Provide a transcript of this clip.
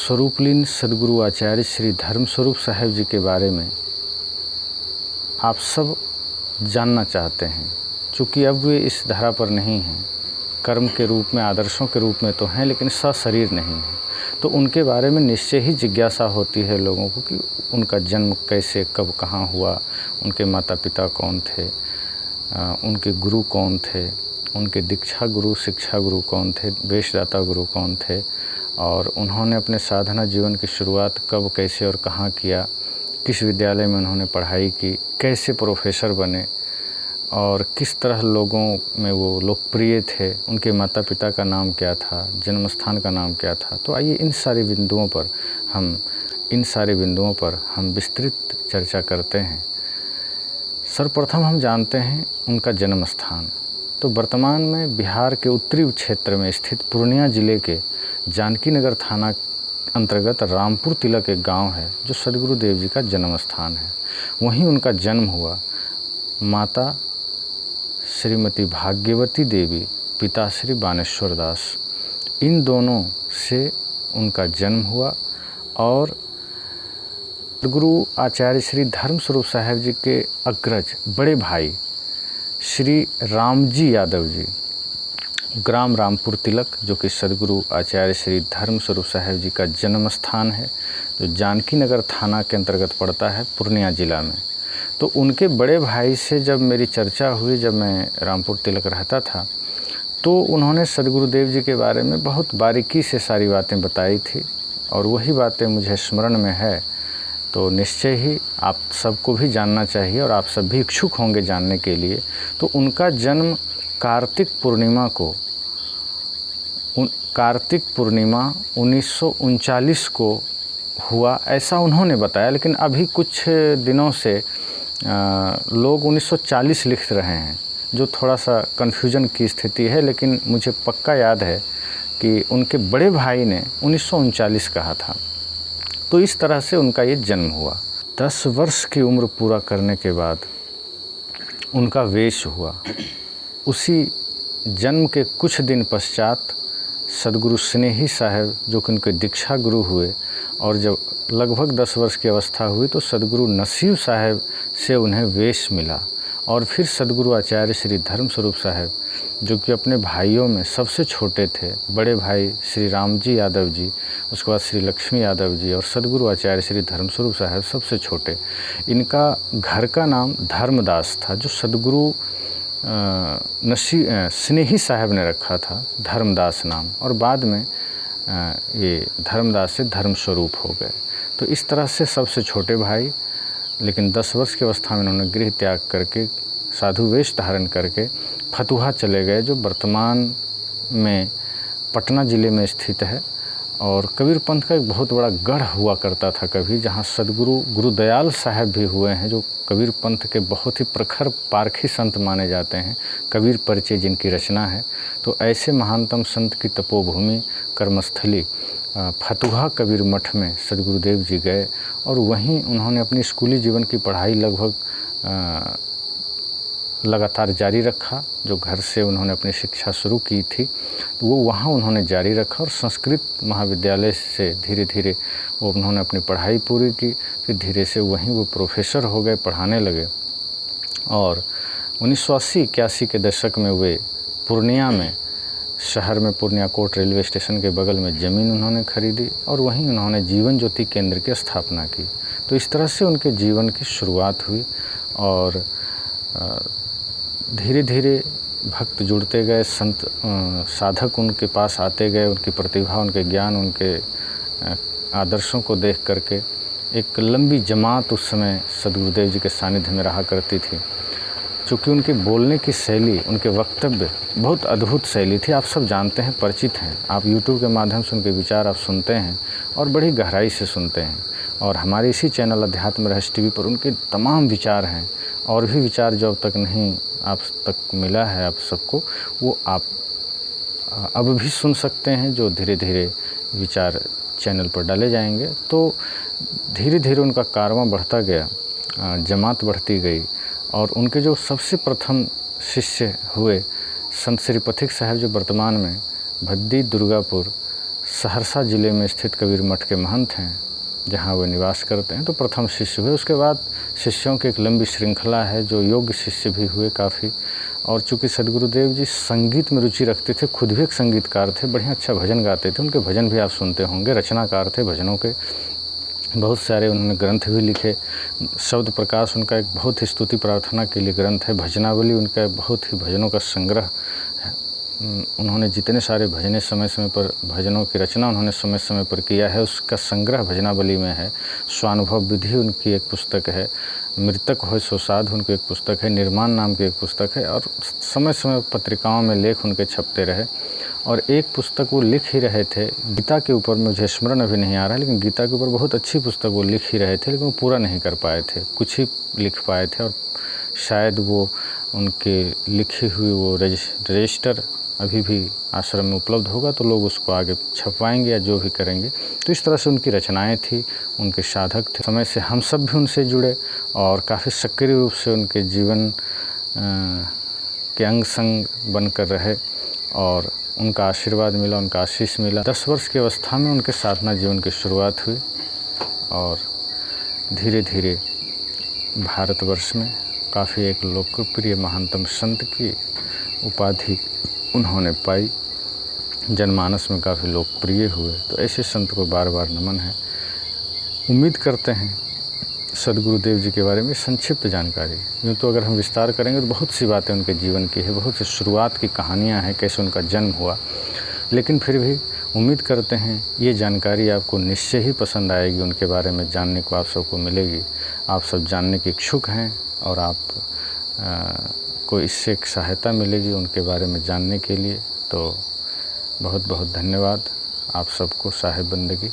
स्वरूपलीन सदगुरु आचार्य श्री धर्मस्वरूप साहेब जी के बारे में आप सब जानना चाहते हैं। चूँकि अब वे इस धरा पर नहीं हैं, कर्म के रूप में, आदर्शों के रूप में तो हैं, लेकिन सशरीर नहीं हैं, तो उनके बारे में निश्चय ही जिज्ञासा होती है लोगों को कि उनका जन्म कैसे, कब, कहाँ हुआ, उनके माता पिता कौन थे, उनके गुरु कौन थे, उनके दीक्षा गुरु, शिक्षा गुरु कौन थे, वेशदाता गुरु कौन थे, और उन्होंने अपने साधना जीवन की शुरुआत कब, कैसे और कहाँ किया, किस विद्यालय में उन्होंने पढ़ाई की, कैसे प्रोफेसर बने और किस तरह लोगों में वो लोकप्रिय थे, उनके माता पिता का नाम क्या था, जन्म स्थान का नाम क्या था। तो आइए इन सारे बिंदुओं पर हम विस्तृत चर्चा करते हैं। सर्वप्रथम हम जानते हैं उनका जन्म स्थान। तो वर्तमान में बिहार के उत्तरी क्षेत्र में स्थित पूर्णिया जिले के जानकी नगर थाना अंतर्गत रामपुर तिलक एक गांव है जो सदगुरुदेव जी का जन्म स्थान है। वहीं उनका जन्म हुआ। माता श्रीमती भाग्यवती देवी, पिता श्री बानेश्वर दास, इन दोनों से उनका जन्म हुआ। और सदगुरु आचार्य श्री धर्मस्वरूप साहेब जी के अग्रज बड़े भाई श्री रामजी यादव जी, ग्राम रामपुर तिलक, जो कि सदगुरु आचार्य श्री धर्मस्वरूप साहेब जी का जन्म स्थान है, जो जानकी नगर थाना के अंतर्गत पड़ता है, पूर्णिया जिला में। तो उनके बड़े भाई से जब मेरी चर्चा हुई, जब मैं रामपुर तिलक रहता था, तो उन्होंने सदगुरुदेव जी के बारे में बहुत बारीकी से सारी बातें बताई थी और वही बातें मुझे स्मरण में है। तो निश्चय ही आप सबको भी जानना चाहिए और आप सब भी इच्छुक होंगे जानने के लिए। तो उनका जन्म कार्तिक पूर्णिमा 1939 को हुआ, ऐसा उन्होंने बताया। लेकिन अभी कुछ दिनों से लोग 1940 लिख रहे हैं, जो थोड़ा सा कन्फ्यूजन की स्थिति है। लेकिन मुझे पक्का याद है कि उनके बड़े भाई ने 1939 कहा था। तो इस तरह से उनका ये जन्म हुआ। 10 वर्ष की उम्र पूरा करने के बाद उनका वेश हुआ। उसी जन्म के कुछ दिन पश्चात सदगुरु स्नेही साहब, जो कि उनके दीक्षा गुरु हुए, और जब लगभग 10 वर्ष की अवस्था हुई तो सदगुरु नसीब साहब से उन्हें वेश मिला। और फिर सदगुरु आचार्य श्री धर्मस्वरूप साहब, जो कि अपने भाइयों में सबसे छोटे थे, बड़े भाई श्री रामजी यादव जी, उसके बाद श्री लक्ष्मी यादव जी, और सदगुरु आचार्य श्री धर्मस्वरूप साहब सबसे छोटे। इनका घर का नाम धर्मदास था, जो सदगुरु स्नेही साहब ने रखा था धर्मदास नाम, और बाद में ये धर्मदास से धर्मस्वरूप हो गए। तो इस तरह से सबसे छोटे भाई, लेकिन 10 वर्ष की अवस्था में उन्होंने गृह त्याग करके, साधु वेश धारण करके फतुहा चले गए, जो वर्तमान में पटना ज़िले में स्थित है। और कबीर पंथ का एक बहुत बड़ा गढ़ हुआ करता था कभी, जहाँ सदगुरु गुरुदयाल साहब भी हुए हैं, जो कबीर पंथ के बहुत ही प्रखर पारखी संत माने जाते हैं। कबीर परिचय जिनकी रचना है। तो ऐसे महानतम संत की तपोभूमि, कर्मस्थली फतुहा कबीर मठ में सदगुरुदेव जी गए, और वहीं उन्होंने अपनी स्कूली जीवन की पढ़ाई लगभग लगातार जारी रखा। जो घर से उन्होंने अपनी शिक्षा शुरू की थी, तो वो वहाँ उन्होंने जारी रखा, और संस्कृत महाविद्यालय से धीरे धीरे वो उन्होंने अपनी पढ़ाई पूरी की। फिर धीरे से वहीं वो प्रोफेसर हो गए, पढ़ाने लगे। और 1980-81 के दशक में वे पूर्णिया में, शहर में पूर्णिया कोट रेलवे स्टेशन के बगल में ज़मीन उन्होंने खरीदी, और वहीं उन्होंने जीवन ज्योति केंद्र की स्थापना की। तो इस तरह से उनके जीवन की शुरुआत हुई, और धीरे धीरे भक्त जुड़ते गए, संत साधक उनके पास आते गए। उनकी प्रतिभा, उनके ज्ञान, उनके आदर्शों को देख करके एक लंबी जमात उस समय सदगुरुदेव जी के सानिध्य में रहा करती थी। चूँकि उनके बोलने की शैली, उनके वक्तव्य बहुत अद्भुत शैली थी। आप सब जानते हैं, परिचित हैं। आप यूट्यूब के माध्यम से उनके विचार आप सुनते हैं और बड़ी गहराई से सुनते हैं। और हमारे इसी चैनल अध्यात्म रहस्य टीवी पर उनके तमाम विचार हैं, और भी विचार जो अब तक नहीं आप तक मिला है आप सबको, वो आप अब भी सुन सकते हैं, जो धीरे धीरे विचार चैनल पर डाले जाएंगे। तो धीरे धीरे उनका कारवां बढ़ता गया, जमात बढ़ती गई, और उनके जो सबसे प्रथम शिष्य हुए संत श्री पथिक साहब, जो वर्तमान में भद्दी दुर्गापुर सहरसा ज़िले में स्थित कबीर मठ के महंत हैं, जहाँ वे निवास करते हैं। तो प्रथम शिष्य हुए। उसके बाद शिष्यों की एक लंबी श्रृंखला है जो योग्य शिष्य भी हुए काफ़ी। और चूँकि सदगुरुदेव जी संगीत में रुचि रखते थे, खुद भी एक संगीतकार थे, बढ़िया अच्छा भजन गाते थे। उनके भजन भी आप सुनते होंगे, रचनाकार थे भजनों के, बहुत सारे उन्होंने ग्रंथ भी लिखे। शब्द प्रकाश उनका एक बहुत ही स्तुति प्रार्थना के लिए ग्रंथ है। भजनावली उनका बहुत ही भजनों का संग्रह है। उन्होंने जितने सारे भजने समय समय पर भजनों की रचना उन्होंने समय समय पर किया है, उसका संग्रह भजनावली में है। स्वानुभव विधि उनकी एक पुस्तक है। मृतक हो सो साध उनकी एक पुस्तक है। निर्माण नाम की एक पुस्तक है। और समय समय पत्रिकाओं में लेख उनके छपते रहे। और एक पुस्तक वो लिख ही रहे थे गीता के ऊपर, मुझे स्मरण अभी नहीं आ रहा, लेकिन गीता के ऊपर बहुत अच्छी पुस्तक वो लिख ही रहे थे, लेकिन वो पूरा नहीं कर पाए थे, कुछ ही लिख पाए थे। और शायद वो उनके लिखी हुई वो रजिस्टर अभी भी आश्रम में उपलब्ध होगा तो लोग उसको आगे छपवाएंगे या जो भी करेंगे। तो इस तरह से उनकी रचनाएं थी, उनके साधक थे। समय से हम सब भी उनसे जुड़े और काफ़ी सक्रिय रूप से उनके जीवन के अंग संग बनकर रहे और उनका आशीर्वाद मिला, उनका आशीष मिला। 10 वर्ष की अवस्था में उनके साधना जीवन की शुरुआत हुई और धीरे धीरे भारतवर्ष में काफ़ी एक लोकप्रिय महानतम संत की उपाधि उन्होंने पाई, जनमानस में काफ़ी लोकप्रिय हुए। तो ऐसे संत को बार बार नमन है। उम्मीद करते हैं सदगुरुदेव जी के बारे में संक्षिप्त जानकारी, यूँ तो अगर हम विस्तार करेंगे तो बहुत सी बातें उनके जीवन की है, बहुत सी शुरुआत की कहानियाँ हैं, कैसे उनका जन्म हुआ, लेकिन फिर भी उम्मीद करते हैं ये जानकारी आपको निश्चय ही पसंद आएगी, उनके बारे में जानने को आप सबको मिलेगी। आप सब जानने के इच्छुक हैं और आप को इससे एक सहायता मिलेगी उनके बारे में जानने के लिए। तो बहुत बहुत धन्यवाद आप सबको। साहिब बंदगी।